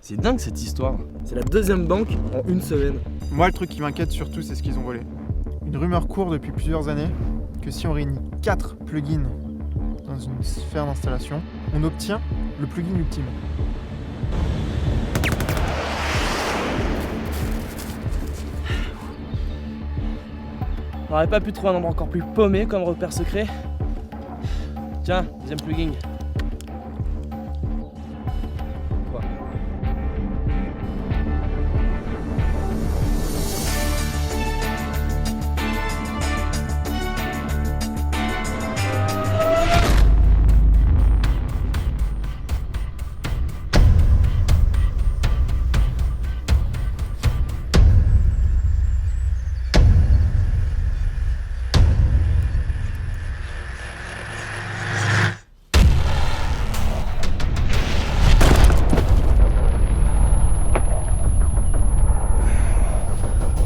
C'est dingue cette histoire. C'est la deuxième banque en une semaine. Moi, le truc qui m'inquiète surtout, c'est ce qu'ils ont volé. Une rumeur court depuis plusieurs années que si on réunit 4 plugins dans une sphère d'installation, on obtient le plugin ultime. On n'aurait pas pu trouver un endroit encore plus paumé comme repère secret. Tiens, deuxième plugin. Quoi?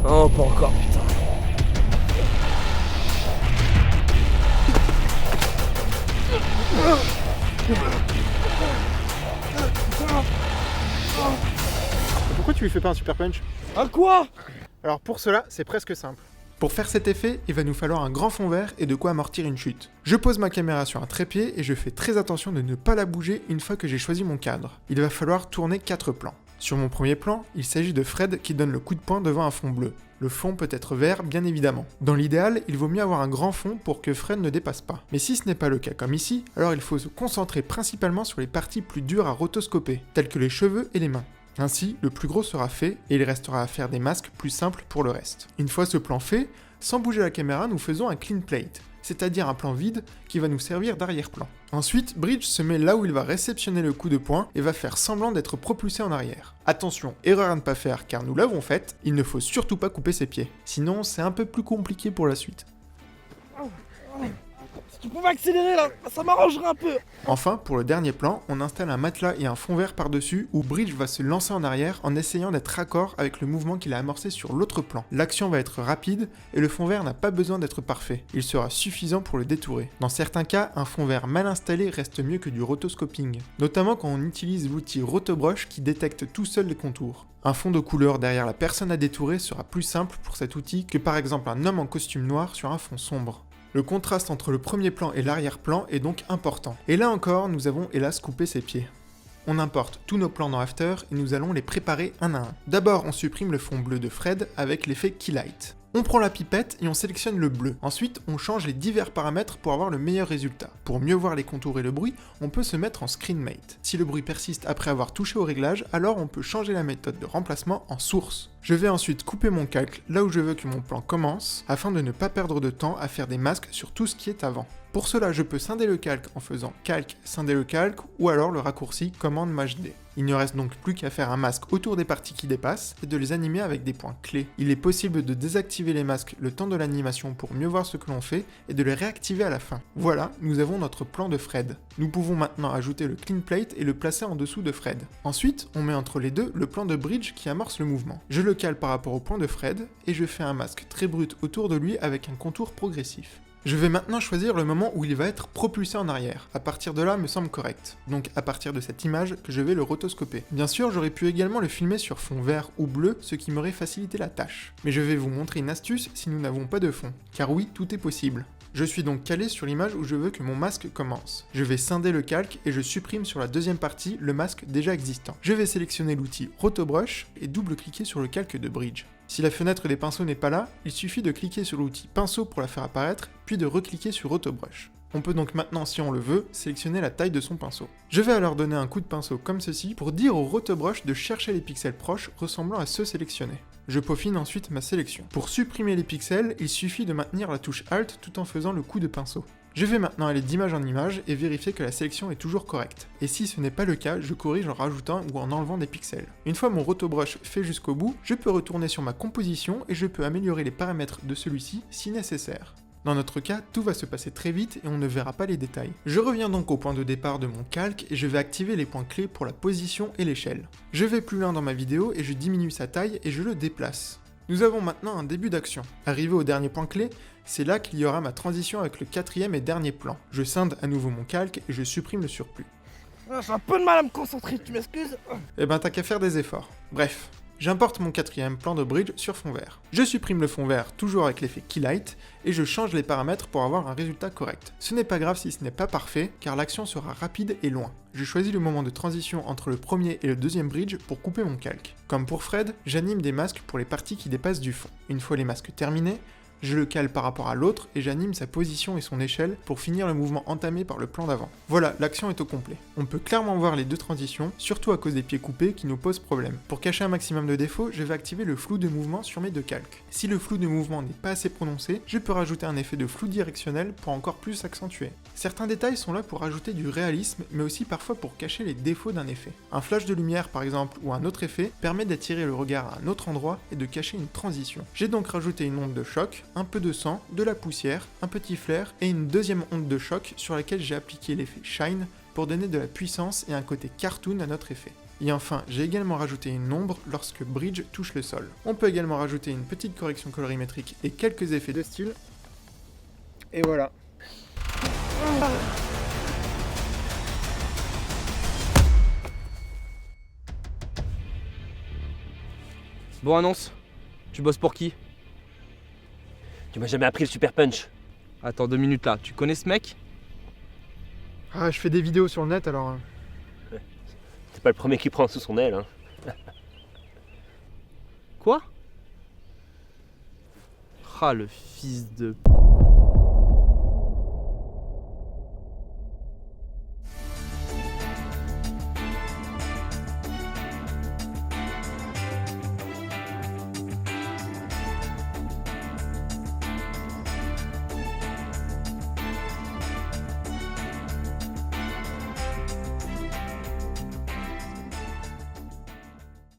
Oh, pas encore, putain. Pourquoi tu lui fais pas un super punch? Un quoi? Alors pour cela, c'est presque simple. Pour faire cet effet, il va nous falloir un grand fond vert et de quoi amortir une chute. Je pose ma caméra sur un trépied et je fais très attention de ne pas la bouger une fois que j'ai choisi mon cadre. Il va falloir tourner 4 plans. Sur mon premier plan, il s'agit de Fred qui donne le coup de poing devant un fond bleu. Le fond peut être vert, bien évidemment. Dans l'idéal, il vaut mieux avoir un grand fond pour que Fred ne dépasse pas. Mais si ce n'est pas le cas comme ici, alors il faut se concentrer principalement sur les parties plus dures à rotoscoper, telles que les cheveux et les mains. Ainsi, le plus gros sera fait et il restera à faire des masques plus simples pour le reste. Une fois ce plan fait, sans bouger la caméra, nous faisons un clean plate, c'est-à-dire un plan vide qui va nous servir d'arrière-plan. Ensuite, Bridge se met là où il va réceptionner le coup de poing et va faire semblant d'être propulsé en arrière. Attention, erreur à ne pas faire car nous l'avons faite, il ne faut surtout pas couper ses pieds. Sinon, c'est un peu plus compliqué pour la suite. Si tu pouvais accélérer là, ça m'arrangerait un peu. Enfin, pour le dernier plan, on installe un matelas et un fond vert par-dessus où Bridge va se lancer en arrière en essayant d'être raccord avec le mouvement qu'il a amorcé sur l'autre plan. L'action va être rapide et le fond vert n'a pas besoin d'être parfait. Il sera suffisant pour le détourer. Dans certains cas, un fond vert mal installé reste mieux que du rotoscoping, notamment quand on utilise l'outil Rotobrush qui détecte tout seul les contours. Un fond de couleur derrière la personne à détourer sera plus simple pour cet outil que par exemple un homme en costume noir sur un fond sombre. Le contraste entre le premier plan et l'arrière-plan est donc important. Et là encore, nous avons hélas coupé ses pieds. On importe tous nos plans dans After et nous allons les préparer un à un. D'abord, on supprime le fond bleu de Fred avec l'effet Keylight. On prend la pipette et on sélectionne le bleu. Ensuite, on change les divers paramètres pour avoir le meilleur résultat. Pour mieux voir les contours et le bruit, on peut se mettre en Screen Mate. Si le bruit persiste après avoir touché au réglage, alors on peut changer la méthode de remplacement en source. Je vais ensuite couper mon calque là où je veux que mon plan commence, afin de ne pas perdre de temps à faire des masques sur tout ce qui est avant. Pour cela, je peux scinder le calque en faisant calque, scinder le calque, ou alors le raccourci commande Maj D. Il ne reste donc plus qu'à faire un masque autour des parties qui dépassent et de les animer avec des points clés. Il est possible de désactiver les masques le temps de l'animation pour mieux voir ce que l'on fait et de les réactiver à la fin. Voilà, nous avons notre plan de Fred. Nous pouvons maintenant ajouter le clean plate et le placer en dessous de Fred. Ensuite, on met entre les deux le plan de Bridge qui amorce le mouvement. Je le cale par rapport au plan de Fred et je fais un masque très brut autour de lui avec un contour progressif. Je vais maintenant choisir le moment où il va être propulsé en arrière. À partir de là me semble correct. Donc à partir de cette image que je vais le rotoscoper. Bien sûr, j'aurais pu également le filmer sur fond vert ou bleu, ce qui m'aurait facilité la tâche. Mais je vais vous montrer une astuce si nous n'avons pas de fond. Car oui, tout est possible. Je suis donc calé sur l'image où je veux que mon masque commence. Je vais scinder le calque et je supprime sur la deuxième partie le masque déjà existant. Je vais sélectionner l'outil Rotobrush et double-cliquer sur le calque de Bridge. Si la fenêtre des pinceaux n'est pas là, il suffit de cliquer sur l'outil pinceau pour la faire apparaître, puis de recliquer sur Rotobrush. On peut donc maintenant, si on le veut, sélectionner la taille de son pinceau. Je vais alors donner un coup de pinceau comme ceci pour dire au Rotobrush de chercher les pixels proches ressemblant à ceux sélectionnés. Je peaufine ensuite ma sélection. Pour supprimer les pixels, il suffit de maintenir la touche Alt tout en faisant le coup de pinceau. Je vais maintenant aller d'image en image et vérifier que la sélection est toujours correcte. Et si ce n'est pas le cas, je corrige en rajoutant ou en enlevant des pixels. Une fois mon rotobrush fait jusqu'au bout, je peux retourner sur ma composition et je peux améliorer les paramètres de celui-ci si nécessaire. Dans notre cas, tout va se passer très vite et on ne verra pas les détails. Je reviens donc au point de départ de mon calque et je vais activer les points clés pour la position et l'échelle. Je vais plus loin dans ma vidéo et je diminue sa taille et je le déplace. Nous avons maintenant un début d'action. Arrivé au dernier point clé, c'est là qu'il y aura ma transition avec le quatrième et dernier plan. Je scinde à nouveau mon calque et je supprime le surplus. J'ai un peu de mal à me concentrer, tu m'excuses? Eh ben t'as qu'à faire des efforts. Bref, j'importe mon quatrième plan de bridge sur fond vert. Je supprime le fond vert toujours avec l'effet Keylight et je change les paramètres pour avoir un résultat correct. Ce n'est pas grave si ce n'est pas parfait car l'action sera rapide et loin. Je choisis le moment de transition entre le premier et le deuxième bridge pour couper mon calque. Comme pour Fred, j'anime des masques pour les parties qui dépassent du fond. Une fois les masques terminés, je le cale par rapport à l'autre et j'anime sa position et son échelle pour finir le mouvement entamé par le plan d'avant. Voilà, l'action est au complet. On peut clairement voir les deux transitions, surtout à cause des pieds coupés qui nous posent problème. Pour cacher un maximum de défauts, je vais activer le flou de mouvement sur mes deux calques. Si le flou de mouvement n'est pas assez prononcé, je peux rajouter un effet de flou directionnel pour encore plus accentuer. Certains détails sont là pour ajouter du réalisme, mais aussi parfois pour cacher les défauts d'un effet. Un flash de lumière par exemple ou un autre effet permet d'attirer le regard à un autre endroit et de cacher une transition. J'ai donc rajouté une onde de choc, un peu de sang, de la poussière, un petit flair et une deuxième onde de choc sur laquelle j'ai appliqué l'effet Shine pour donner de la puissance et un côté cartoon à notre effet. Et enfin, j'ai également rajouté une ombre lorsque Bridge touche le sol. On peut également rajouter une petite correction colorimétrique et quelques effets de style. Et voilà. Bon, annonce. Tu bosses pour qui? Tu m'as jamais appris le super punch. Attends 2 minutes là, tu connais ce mec? Ah, je fais des vidéos sur le net alors... T'es pas le premier qui prend sous son aile, hein. Quoi? Ah, le fils de...